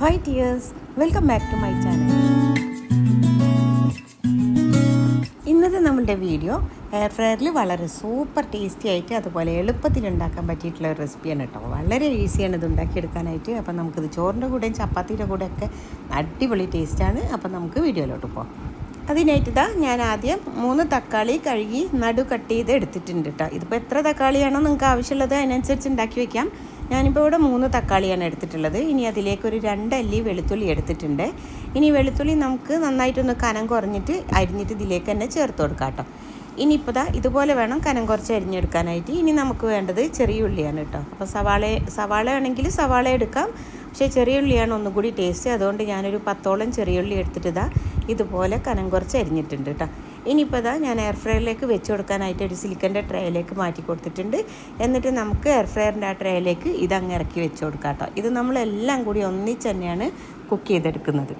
Hi dears, welcome back to my channel. ഇന്നത്തെ നമ്മളുടെ video air ഫ്രയറിൽ വളരെ സൂപ്പർ ടേസ്റ്റി ആയിട്ട് അതുപോലെ എളുപ്പത്തിൽ ഉണ്ടാക്കാൻ പറ്റിയിട്ടുള്ള ഒരു റെസിപ്പിയാണ് കേട്ടോ. വളരെ ഈസിയാണ് ഇത് ഉണ്ടാക്കിയെടുക്കാനായിട്ട്. അപ്പം നമുക്കിത് ചോറിൻ്റെ കൂടെയും ചപ്പാത്തിയുടെ കൂടെയൊക്കെ അടിപൊളി ടേസ്റ്റാണ്. അപ്പം നമുക്ക് വീഡിയോയിലോട്ട് പോകാം. അതിനായിട്ട് ഞാൻ ആദ്യം 3 തക്കാളി കഴുകി നടു കട്ട് ചെയ്ത് എടുത്തിട്ടുണ്ട് കേട്ടോ. ഇതിപ്പോൾ എത്ര തക്കാളിയാണോ നിങ്ങൾക്ക് ആവശ്യമുള്ളത് അതിനനുസരിച്ച് ഉണ്ടാക്കി വയ്ക്കാം. ഞാനിപ്പോൾ ഇവിടെ 3 തക്കാളിയാണ് എടുത്തിട്ടുള്ളത്. ഇനി അതിലേക്കൊരു 2 അല്ലി വെളുത്തുള്ളി എടുത്തിട്ടുണ്ട്. ഇനി വെളുത്തുള്ളി നമുക്ക് നന്നായിട്ടൊന്ന് കനം കുറഞ്ഞിട്ട് അരിഞ്ഞിട്ട് ഇതിലേക്ക് തന്നെ ചേർത്ത് കൊടുക്കാം കേട്ടോ. ഇനിയിപ്പോൾ ഇതുപോലെ വേണം കനം കുറച്ച് അരിഞ്ഞെടുക്കാനായിട്ട്. ഇനി നമുക്ക് വേണ്ടത് ചെറിയ ഉള്ളിയാണ് കേട്ടോ. അപ്പോൾ സവാള ആണെങ്കിൽ സവാള എടുക്കാം, പക്ഷേ ചെറിയ ഉള്ളിയാണ് ഒന്നും കൂടി ടേസ്റ്റ്. അതുകൊണ്ട് ഞാനൊരു 10ഓളം ചെറിയ ഉള്ളി എടുത്തിട്ട് ഇതുപോലെ കനം കുറച്ച് അരിഞ്ഞിട്ടുണ്ട് കേട്ടോ. ഇനിയിപ്പോൾ ഞാൻ എയർ ഫ്രയറിലേക്ക് വെച്ച് കൊടുക്കാനായിട്ട് ഒരു സിലിക്കൻ്റെ ട്രേയിലേക്ക് മാറ്റി കൊടുത്തിട്ടുണ്ട്. എന്നിട്ട് നമുക്ക് എയർ ഫ്രയറിൻ്റെ ആ ട്രേയിലേക്ക് ഇതങ്ങ് ഇറക്കി വെച്ച് കൊടുക്കാം കേട്ടോ. ഇത് നമ്മളെല്ലാം കൂടി ഒന്നിച്ച് തന്നെയാണ് കുക്ക് ചെയ്തെടുക്കുന്നത്.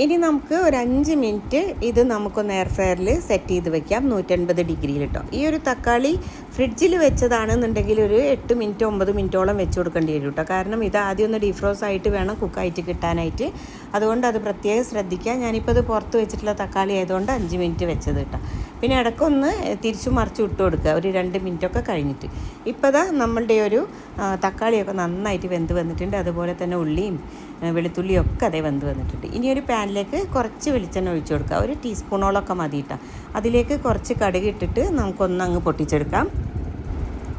ഇനി നമുക്ക് ഒരു 5 മിനിറ്റ് ഇത് നമുക്കൊന്ന് എയർ ഫ്രയറിൽ സെറ്റ് ചെയ്ത് വെക്കാം 180 ഡിഗ്രിയിൽ കേട്ടോ. ഈ ഒരു തക്കാളി ഫ്രിഡ്ജിൽ വെച്ചതാണെന്നുണ്ടെങ്കിൽ ഒരു 8 മിനിറ്റ് 9 മിനിറ്റോളം വെച്ച് കൊടുക്കേണ്ടി വരും കേട്ടോ. കാരണം ഇത് ആദ്യം ഒന്ന് ഡീഫ്രോസ് ആയിട്ട് വേണം കുക്കായിട്ട് കിട്ടാനായിട്ട്. അതുകൊണ്ട് അത് പ്രത്യേകം ശ്രദ്ധിക്കുക. ഞാനിപ്പോൾ ഇത് പുറത്ത് വെച്ചിട്ടുള്ള തക്കാളി ആയതുകൊണ്ട് 5 മിനിറ്റ് വെച്ചത് കേട്ടോ. പിന്നെ ഇടയ്ക്കൊന്ന് തിരിച്ചു മറിച്ച് ഇട്ട് കൊടുക്കുക ഒരു 2 മിനിറ്റൊക്കെ കഴിഞ്ഞിട്ട്. ഇപ്പോൾ നമ്മളുടെ ഒരു തക്കാളിയൊക്കെ നന്നായിട്ട് വെന്ത് വന്നിട്ടുണ്ട്. അതുപോലെ തന്നെ ഉള്ളിയും വെളുത്തുള്ളിയും ഒക്കെ അതേ വെന്ത് വന്നിട്ടുണ്ട്. ഇനി ഒരു പാനിലേക്ക് കുറച്ച് വെളിച്ചെണ്ണ ഒഴിച്ചു കൊടുക്കുക. ഒരു ടീസ്പൂണോളൊക്കെ മതി കേട്ടോ. അതിലേക്ക് കുറച്ച് കടുക് ഇട്ടിട്ട് നമുക്കൊന്നങ്ങ് പൊട്ടിച്ചെടുക്കാം.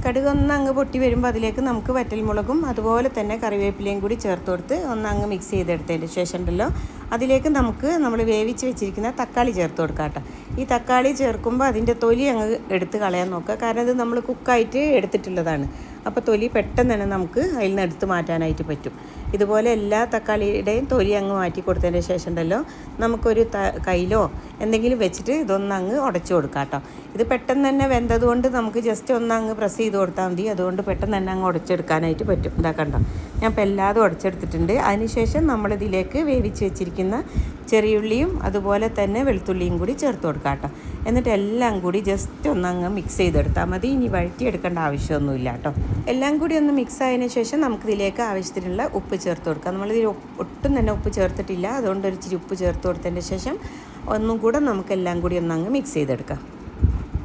കടുകൊന്നങ്ങ് പൊട്ടി വരുമ്പോൾ അതിലേക്ക് നമുക്ക് വറ്റൽമുളകും അതുപോലെ തന്നെ കറിവേപ്പിലയും കൂടി ചേർത്ത് കൊടുത്ത് ഒന്നങ്ങ് മിക്സ് ചെയ്തെടുത്തതിന് ശേഷം അതിലേക്ക് നമ്മൾ വേവിച്ച് വെച്ചിരിക്കുന്ന തക്കാളി ചേർത്ത് കൊടുക്കാം കേട്ടോ. ഈ തക്കാളി ചേർക്കുമ്പോൾ അതിൻ്റെ തൊലി അങ്ങ് എടുത്ത് കളയാൻ നോക്കുക. കാരണം ഇത് നമ്മൾ കുക്കായിട്ട് എടുത്തിട്ടുള്ളതാണ്. അപ്പോൾ തൊലി പെട്ടെന്ന് തന്നെ നമുക്ക് അതിൽ നിന്ന് എടുത്ത് മാറ്റാനായിട്ട് പറ്റും. ഇതുപോലെ എല്ലാ തക്കാളിയുടെയും തൊലി അങ്ങ് മാറ്റി കൊടുത്തതിന് ശേഷം നമുക്കൊരു കയ്യിലോ എന്തെങ്കിലും വെച്ചിട്ട് ഇതൊന്നങ്ങ് ഉടച്ചു കൊടുക്കാം കേട്ടോ. ഇത് പെട്ടെന്ന് തന്നെ വെന്തതുകൊണ്ട് നമുക്ക് ജസ്റ്റ് ഒന്നങ്ങ് പ്രസ് ചെയ്ത് കൊടുത്താൽ മതി. അതുകൊണ്ട് പെട്ടെന്ന് തന്നെ അങ്ങ് ഉടച്ചെടുക്കാനായിട്ട് പറ്റും. കണ്ടോ, ഞാൻ ഇപ്പോൾ എല്ലാതും ഉടച്ചെടുത്തിട്ടുണ്ട്. അതിനുശേഷം നമ്മളിതിലേക്ക് വേവിച്ച് വെച്ചിരിക്കുന്ന ചെറിയുള്ളിയും അതുപോലെ തന്നെ വെളുത്തുള്ളിയും കൂടി ചേർത്ത് കൊടുക്കാം കേട്ടോ. എന്നിട്ട് എല്ലാം കൂടി ജസ്റ്റ് ഒന്നങ്ങ് മിക്സ് ചെയ്തെടുത്താൽ മതി. ഇനി വഴറ്റിയെടുക്കേണ്ട ആവശ്യമൊന്നുമില്ല കേട്ടോ. എല്ലാം കൂടി ഒന്ന് മിക്സ് ആയതിനു ശേഷം നമുക്കിതിലേക്ക് ആവശ്യത്തിനുള്ള ഉപ്പ് ചേർത്ത് കൊടുക്കാം. നമ്മളിതിൽ ഒട്ടും തന്നെ ഉപ്പ് ചേർത്തിട്ടില്ല. അതുകൊണ്ട് ഒരു ഇച്ചിരി ഉപ്പ് ചേർത്ത് കൊടുത്തതിന് ശേഷം ഒന്നും കൂടെ നമുക്കെല്ലാം കൂടി ഒന്നങ്ങ് മിക്സ് ചെയ്തെടുക്കാം.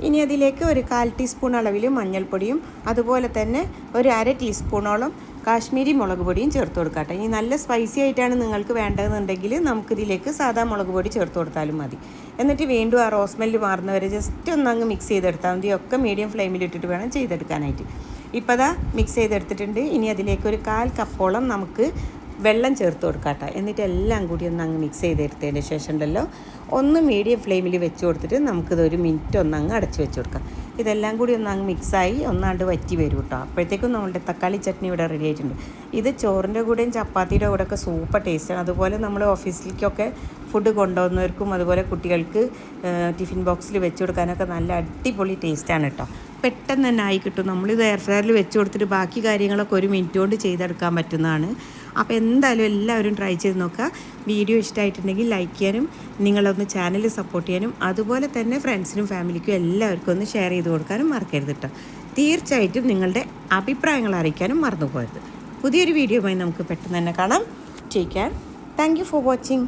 ഇനി അതിലേക്ക് ഒരു 1/4 ടീസ്പൂൺ അളവിൽ മഞ്ഞൾപ്പൊടിയും അതുപോലെ തന്നെ ഒരു 1/2 ടീസ്പൂണോളം കാശ്മീരി മുളക് പൊടിയും ചേർത്ത് കൊടുക്കാം. ഇനി നല്ല സ്പൈസി ആയിട്ടാണ് നിങ്ങൾക്ക് വേണ്ടതെന്നുണ്ടെങ്കിൽ നമുക്കിതിലേക്ക് സാധാ മുളക് പൊടി ചേർത്ത് കൊടുത്താലും മതി. എന്നിട്ട് വീണ്ടും ആ റോസ് സ്മെല്ല് മാറുന്നവരെ ജസ്റ്റ് ഒന്നങ്ങ് മിക്സ് ചെയ്തെടുത്താൽ മതി. ഒക്കെ മീഡിയം ഫ്ലെയിമിൽ ഇട്ടിട്ട് വേണം ചെയ്തെടുക്കാനായിട്ട്. ഇപ്പോൾ മിക്സ് ചെയ്തെടുത്തിട്ടുണ്ട്. ഇനി അതിലേക്ക് ഒരു 1/4 കപ്പോളം നമുക്ക് വെള്ളം ചേർത്ത് കൊടുക്കാം. എന്നിട്ട് എല്ലാം കൂടി അങ്ങ് മിക്സ് ചെയ്തെടുത്തതിന് ശേഷം ഒന്ന് മീഡിയം ഫ്ലെയിമിൽ വെച്ച് കൊടുത്തിട്ട് നമുക്കിതൊരു മിനിറ്റ് ഒന്നങ്ങ് അടച്ച് വെച്ച് കൊടുക്കാം. ഇതെല്ലാം കൂടി ഒന്നങ്ങ് മിക്സായി ഒന്നാണ്ട് വറ്റി വരും കേട്ടോ. അപ്പോഴത്തേക്കും നമ്മളുടെ തക്കാളി ചട്നി ഇവിടെ റെഡി ആയിട്ടുണ്ട്. ഇത് ചോറിൻ്റെ കൂടെയും ചപ്പാത്തിയുടെ കൂടെയൊക്കെ സൂപ്പർ ടേസ്റ്റാണ്. അതുപോലെ നമ്മൾ ഓഫീസിലേക്കൊക്കെ ഫുഡ് കൊണ്ടുപോകുന്നവർക്കും അതുപോലെ കുട്ടികൾക്ക് ടിഫിൻ ബോക്സിൽ വെച്ച് കൊടുക്കാനൊക്കെ നല്ല അടിപൊളി ടേസ്റ്റാണ് കേട്ടോ. പെട്ടെന്ന് തന്നെ ആയി കിട്ടും. നമ്മളിത് എയർ ഫ്രയറിൽ വെച്ച് കൊടുത്തിട്ട് ബാക്കി കാര്യങ്ങളൊക്കെ ഒരു മിനിറ്റ് കൊണ്ട് ചെയ്തെടുക്കാൻ പറ്റുന്നതാണ്. അപ്പോൾ എന്തായാലും എല്ലാവരും ട്രൈ ചെയ്ത് നോക്കുക. വീഡിയോ ഇഷ്ടമായിട്ടുണ്ടെങ്കിൽ ലൈക്ക് ചെയ്യാനും നിങ്ങളൊന്ന് ചാനൽ സപ്പോർട്ട് ചെയ്യാനും അതുപോലെ തന്നെ ഫ്രണ്ട്സിനും ഫാമിലിക്കും എല്ലാവർക്കും ഒന്ന് ഷെയർ ചെയ്ത് കൊടുക്കാനും മറക്കരുത് കേട്ടോ. തീർച്ചയായിട്ടും നിങ്ങളുടെ അഭിപ്രായങ്ങൾ അറിയിക്കാനും മറന്നു പോകരുത്. പുതിയൊരു വീഡിയോയുമായി നമുക്ക് പെട്ടെന്ന് തന്നെ കാണാം. Take care. Thank you for watching.